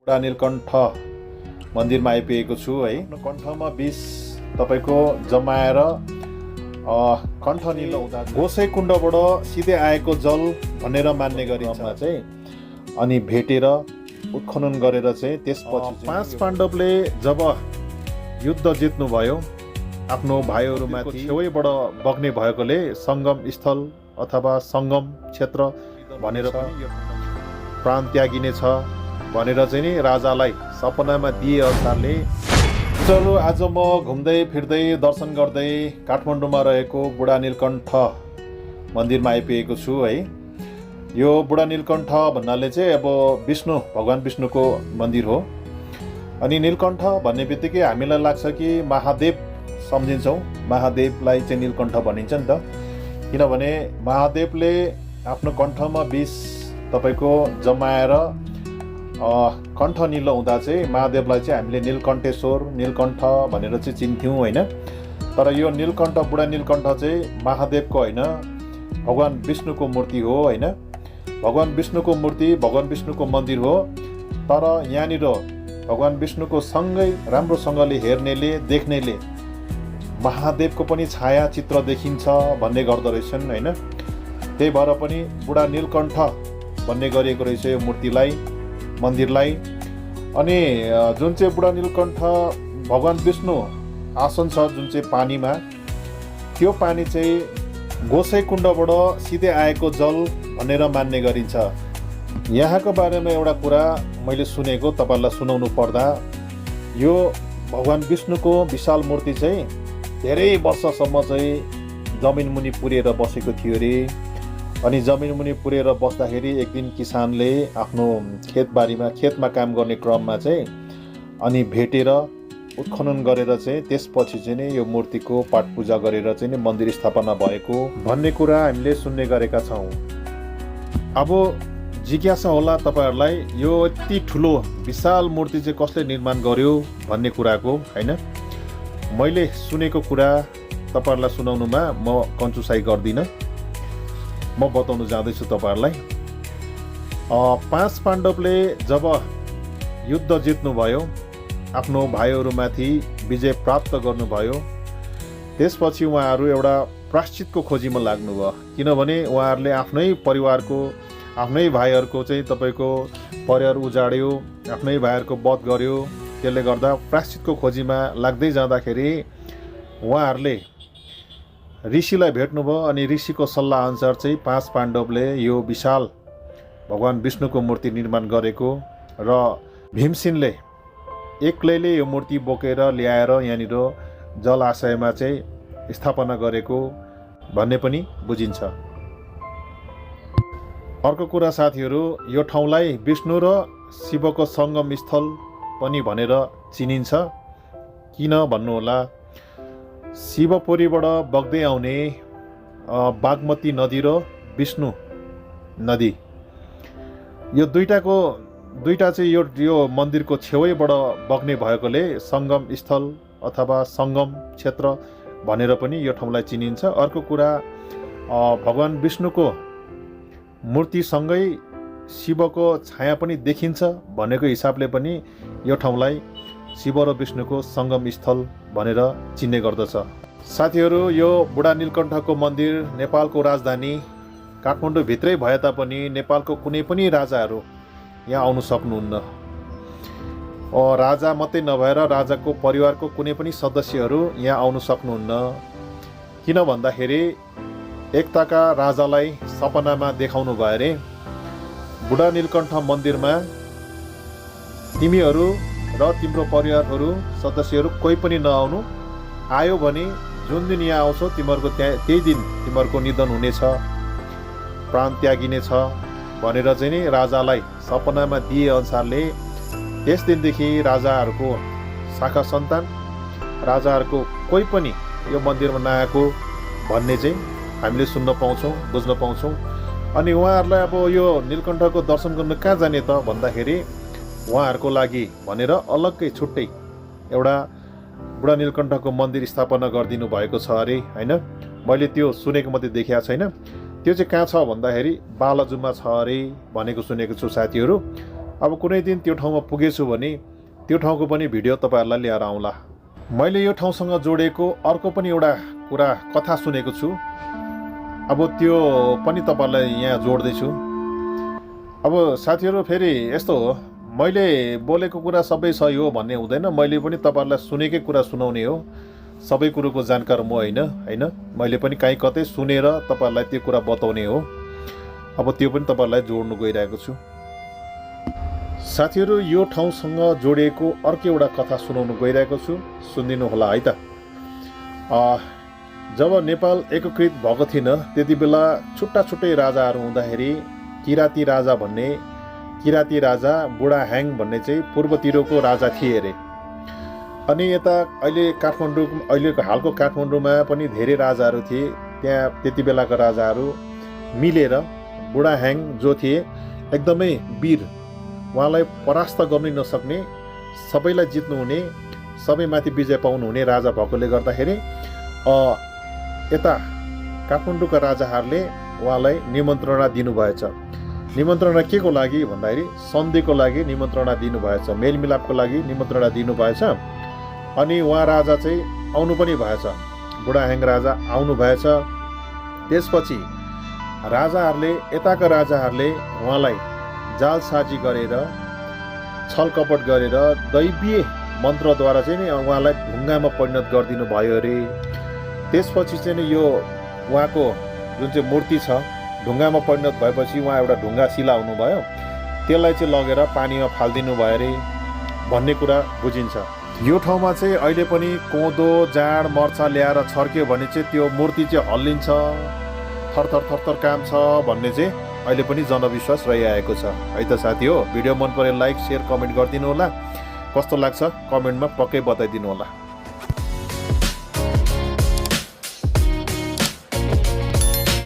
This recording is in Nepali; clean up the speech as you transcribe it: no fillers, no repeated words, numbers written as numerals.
बुढा नीलकण्ठ मन्दिरमा आइपुगेको छु है। कण्ठमा विष तपाईँको जमाएर कण्ठ निलो हुँदा गोसै कुण्डबाट सिधै आएको जल भनेर मान्ने गरिन्छ चाहिँ। अनि भेटेर उत्खनन गरेर चाहिँ त्यसपछि पाँच पाण्डवले जब युद्ध जित्नुभयो आफ्नो भाइहरूमाथि छेउैबाट बग्ने भएकोले सङ्गम स्थल अथवा सङ्गम क्षेत्र भनेर पनि प्राण त्यागिने छ भनेर चाहिँ नि राजालाई सपनामा दिए अनुसारले चलो आज म घुम्दै फिर्दै दर्शन गर्दै काठमाडौँमा रहेको बुढा नीलकण्ठ मन्दिरमा आइपुगेको छु है। यो बुढा नीलकण्ठ भन्नाले चाहिँ अब भगवान विष्णुको मन्दिर हो। अनि नीलकण्ठ भन्ने बित्तिकै हामीलाई लाग्छ कि महादेव सम्झिन्छौँ, महादेवलाई चाहिँ नीलकण्ठ भनिन्छ नि त। किनभने महादेवले आफ्नो कण्ठमा विष तपाईँको जमाएर कण्ठ निलो हुँदा चाहिँ महादेवलाई चाहिँ हामीले नीलकण्ठेश्वर नीलकण्ठ भनेर चाहिँ चिन्थ्यौँ होइन। तर यो नीलकण्ठ बुढा नीलकण्ठ चाहिँ महादेवको होइन, भगवान विष्णुको मूर्ति हो होइन। भगवान विष्णुको मूर्ति, भगवान विष्णुको मन्दिर हो। तर यहाँनिर भगवान विष्णुको सँगै राम्रोसँगले हेर्नेले देख्नेले महादेवको पनि छाया चित्र देखिन्छ भन्ने गर्दो रहेछन् होइन। त्यही भएर पनि बुढा नीलकण्ठ भन्ने गरिएको रहेछ यो मूर्तिलाई, मन्दिरलाई। अनि जुन चाहिँ बुढा नीलकण्ठ भगवान विष्णु आसन छ जुन चाहिँ पानीमा, त्यो पानी चाहिँ गोसै कुण्डबाट सिधै आएको जल भनेर मान्ने गरिन्छ। यहाँको बारेमा एउटा कुरा मैले सुनेको तपाईँलाई सुनाउनु पर्दा, यो भगवान विष्णुको विशाल मूर्ति चाहिँ धेरै वर्षसम्म चाहिँ जमिन मुनि पुरेर बसेको थियो अरे। अनि जमिन मुनि पुरेर बस्दाखेरि एक दिन किसानले आफ्नो खेतमा काम गर्ने क्रममा चाहिँ अनि भेटेर उत्खनन गरेर चाहिँ त्यसपछि चाहिँ नि यो मूर्तिको पाठ पूजा गरेर चाहिँ नि मन्दिर स्थापना भएको भन्ने कुरा हामीले सुन्ने गरेका छौँ। अब जिज्ञासा होला तपाईँहरूलाई, यो यति ठुलो विशाल मूर्ति चाहिँ कसले निर्माण गर्यो भन्ने कुराको होइन। मैले सुनेको कुरा तपाईँहरूलाई सुनाउनुमा म कन्जुसाइ गर्दिनँ, म बताउनु जाँदैछु तपाईँहरूलाई। पाँच पाण्डवले जब युद्ध जित्नुभयो, आफ्नो भाइहरूमाथि विजय प्राप्त गर्नुभयो, त्यसपछि उहाँहरू एउटा प्रायश्चितको खोजीमा लाग्नुभयो। किनभने उहाँहरूले आफ्नै परिवारको, आफ्नै भाइहरूको चाहिँ तपाईँको परिवार उजाड्यो, आफ्नै भाइहरूको वध गर्यो। त्यसले गर्दा प्रायश्चितको खोजीमा लाग्दै जाँदाखेरि उहाँहरूले ऋषिलाई भेट्नुभयो। अनि ऋषिको सल्लाह अनुसार चाहिँ पाँच पाण्डवले यो विशाल भगवान विष्णुको मूर्ति निर्माण गरेको र भीमसेनले एक्लैले यो मूर्ति बोकेर ल्याएर यहाँनिर जलाशयमा चाहिँ स्थापना गरेको भन्ने पनि बुझिन्छ। अर्को कुरा साथीहरू, यो ठाउँलाई विष्णु र शिवको सङ्गम स्थल पनि भनेर चिनिन्छ। किन भन्नुहोला, शिवपुरीबाट बग्दै आउने बागमती नदी र विष्णु नदी, यो दुईटा चाहिँ यो मन्दिरको छेउैबाट बग्ने भएकोले सङ्गम स्थल अथवा सङ्गम क्षेत्र भनेर पनि यो ठाउँलाई चिनिन्छ। अर्को कुरा, भगवान विष्णुको मूर्तिसँगै शिवको छाया पनि देखिन्छ भनेको हिसाबले पनि यो ठाउँलाई शिव र विष्णुको सङ्गम स्थल भनेर चिन्ने गर्दछ। साथीहरू, यो बुढा नीलकण्ठको मन्दिर नेपालको राजधानी काठमाडौँ भित्रै भए तापनि नेपालको कुनै पनि राजाहरू यहाँ आउनु सक्नुहुन्न। राजा मात्रै नभएर राजाको परिवारको कुनै पनि सदस्यहरू यहाँ आउनु सक्नुहुन्न। किन भन्दाखेरि एकताका राजालाई सपनामा देखाउनु भयो अरे, बुढा नीलकण्ठ मन्दिरमा तिमीहरू र तिम्रो परिवारहरू सदस्यहरू कोही पनि नआउनु, आयो भने जुन दिन यहाँ आउँछौ तिमीहरूको त्यही दिन तिमीहरूको निधन हुनेछ, प्राण त्यागिने छ भनेर चाहिँ नि राजालाई सपनामा दिए अनुसारले त्यस दिनदेखि राजाहरूको शाखा सन्तान, राजाहरूको कोही पनि यो मन्दिरमा नआएको भन्ने चाहिँ हामीले सुन्न पाउँछौँ, बुझ्न पाउँछौँ। अनि उहाँहरूलाई अब यो नीलकण्ठको दर्शन गर्न कहाँ जाने त भन्दाखेरि उहाँहरूको लागि भनेर अलग्गै छुट्टै एउटा बुढा नीलकण्ठको मन्दिर स्थापना गरिदिनु भएको छ अरे होइन। मैले त्यो सुनेको मात्रै देखेको छैन। त्यो चाहिँ कहाँ छ भन्दाखेरि बालाजुमा छ अरे भनेको सुनेको छु साथीहरू। अब कुनै दिन त्यो ठाउँमा पुगेछु भने त्यो ठाउँको पनि भिडियो तपाईँहरूलाई लिएर आउँला। मैले यो ठाउँसँग जोडेको अर्को पनि एउटा कुरा कथा सुनेको छु, अब त्यो पनि तपाईँहरूलाई यहाँ जोड्दैछु। अब साथीहरू फेरि यस्तो हो, मैले बोलेको कुरा सबै सही हो भन्ने हुँदैन, मैले पनि तपाईँहरूलाई सुनेकै कुरा सुनाउने हो। सबै कुरोको जानकार म होइन, मैले पनि काहीँ कतै सुनेर तपाईँहरूलाई त्यो कुरा बताउने हो। अब त्यो पनि तपाईँहरूलाई जोड्नु गइरहेको छु। साथीहरू, यो ठाउँसँग जोडिएको अर्को एउटा कथा सुनाउनु गइरहेको छु, सुनिदिनु होला है त। जब नेपाल एकीकृत भएको थिएन त्यति बेला छुट्टा छुट्टै राजाहरू हुँदाखेरि किराती राजा बुढा ह्याङ भन्ने चाहिँ पूर्वतिरको राजा थिए अरे। अनि यता अहिलेको हालको काठमाडौँमा पनि धेरै राजाहरू थिए। त्यहाँ त्यति बेलाका राजाहरू मिलेर बुढा ह्याङ जो थिए एकदमै वीर, उहाँलाई परास्त गर्नै नसक्ने, सबैलाई जित्नुहुने, सबैमाथि विजय पाउनुहुने राजा भएकोले गर्दाखेरि यता काठमाडौँका राजाहरूले उहाँलाई निमन्त्रणा दिनुभएछ। निमन्त्रणा के को लागि भन्दाखेरि सन्धिको लागि निमन्त्रणा दिनुभएछ, मेलमिलापको लागि निमन्त्रणा दिनुभएछ। अनि उहाँ राजा चाहिँ आउनु पनि भएछ, बुढा ह्याङ राजा आउनु भएछ। त्यसपछि यताका राजाहरूले उहाँलाई जालसाजी गरेर, छलकपट गरेर, दैवीय मन्त्रद्वारा चाहिँ नि उहाँलाई ढुङ्गामा परिणत गरिदिनु भयो अरे। त्यसपछि चाहिँ यो उहाँको जुन चाहिँ मूर्ति छ ढुङ्गामा परिणत भएपछि उहाँ एउटा ढुङ्गा शिला हुनुभयो, त्यसलाई चाहिँ लगेर पानीमा फालिदिनु भयो अरे भन्ने कुरा बुझिन्छ। यो ठाउँमा चाहिँ अहिले पनि कोदो, जाँड, मर्चा ल्याएर छर्क्यो भने चाहिँ त्यो मूर्ति चाहिँ हल्लिन्छ, थरथर काम छ भन्ने चाहिँ अहिले पनि जनविश्वास रहिआएको छ है त साथी हो। भिडियो मन परे लाइक, सेयर, कमेन्ट गरिदिनु होला। कस्तो लाग्छ कमेन्टमा पक्कै बताइदिनु होला।